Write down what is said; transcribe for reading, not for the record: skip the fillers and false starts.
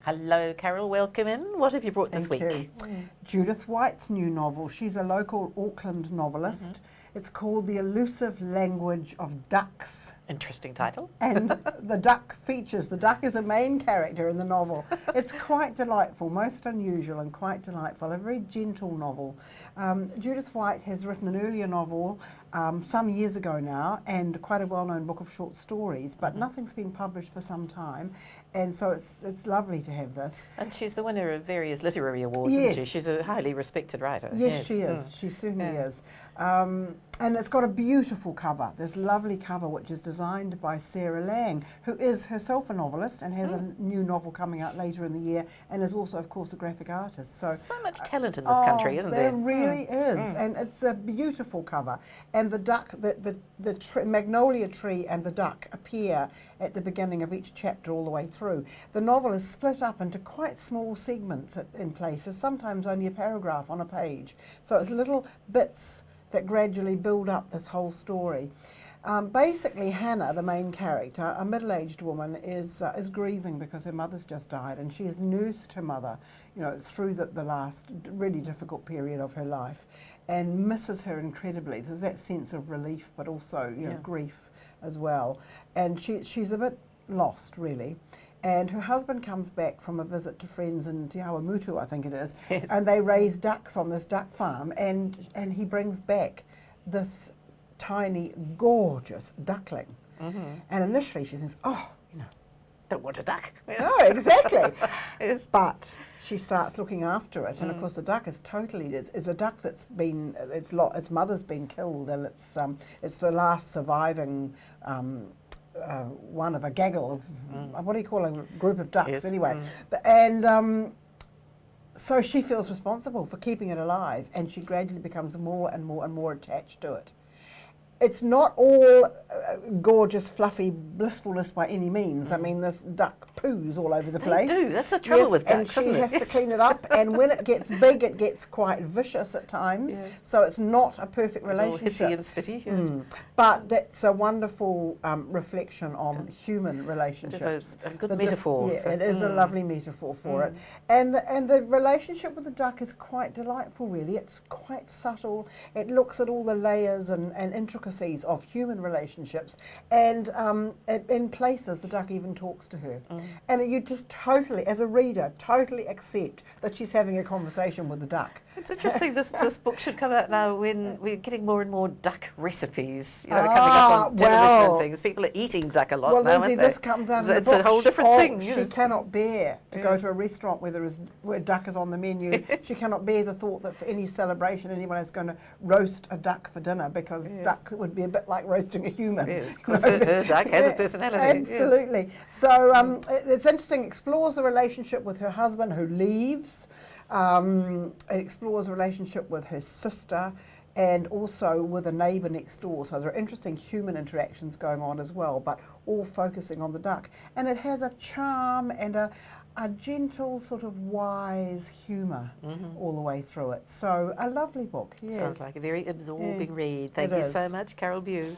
Hello, Carole. Welcome in. What have you brought this week? Thank you. Judith White's new novel. She's a local Auckland novelist. It's called The Elusive Language of Ducks. Interesting title. And the duck features. The duck is a main character in the novel. It's quite delightful, most unusual and quite delightful. A very gentle novel. Judith White has written an earlier novel some years ago now, and quite a well-known book of short stories, but nothing's been published for some time, and so it's lovely to have this. And she's the winner of various literary awards, Yes. isn't she? She's a highly respected writer. Yes, she is. She certainly is. And it's got a beautiful cover, this lovely cover, which is designed by Sarah Lang, who is herself a novelist and has a new novel coming out later in the year, and is also, of course, a graphic artist. So much talent in this country, isn't there? There really is, and it's a beautiful cover. And the duck, the magnolia tree and the duck appear at the beginning of each chapter all the way through. The novel is split up into quite small segments in places, sometimes only a paragraph on a page. So it's little bits that gradually build up this whole story. Basically, Hannah, the main character, a middle-aged woman, is grieving because her mother's just died, and she has nursed her mother, through the last really difficult period of her life, and misses her incredibly. There's that sense of relief, but also grief as well. And she's a bit lost, really. And her husband comes back from a visit to friends in Te Awamutu, I think it is, yes. And they raise ducks on this duck farm, and he brings back this tiny, gorgeous duckling. And initially she thinks, Don't want a duck. Yes. no, exactly. Yes. But she starts looking after it, and of course the duck is it's a duck that's been, its mother's been killed, and it's the last surviving one of a gaggle of, what do you call a group of ducks, yes. anyway. And so she feels responsible for keeping it alive, and she gradually becomes more and more and more attached to it. It's not all gorgeous, fluffy blissfulness by any means. I mean, this duck poos all over the place. They do. That's the trouble with ducks, and isn't she it? has to clean it up. And when it gets big, it gets quite vicious at times. Yes. So it's not a perfect All relationship. hissy and spitty. Yes. But that's a wonderful reflection on human relationships. A good metaphor. It is a lovely metaphor for it. And the relationship with the duck is quite delightful, really. It's quite subtle. It looks at all the layers and intricacies of human relationships, and in places the duck even talks to her, and you just totally, as a reader, totally accept that she's having a conversation with the duck. It's interesting. This book should come out now when we're getting more and more duck recipes, coming up on television and things. People are eating duck a lot well, now, Lindsey, aren't they? this comes out of the It's a whole different thing. She Yes. cannot bear to go to a restaurant where duck is on the menu. Yes. She cannot bear the thought that for any celebration anyone is going to roast a duck for dinner, because duck would be a bit like roasting a human. Yes, because her duck has a personality. Absolutely. Yes. So it's interesting. It explores the relationship with her husband who leaves. It explores a relationship with her sister, and also with a neighbour next door. So there are interesting human interactions going on as well, but all focusing on the duck. And it has a charm and a gentle, sort of wise humour all the way through it. So a lovely book. Yes. Sounds like a very absorbing read. Thank you so much, Carole Beu.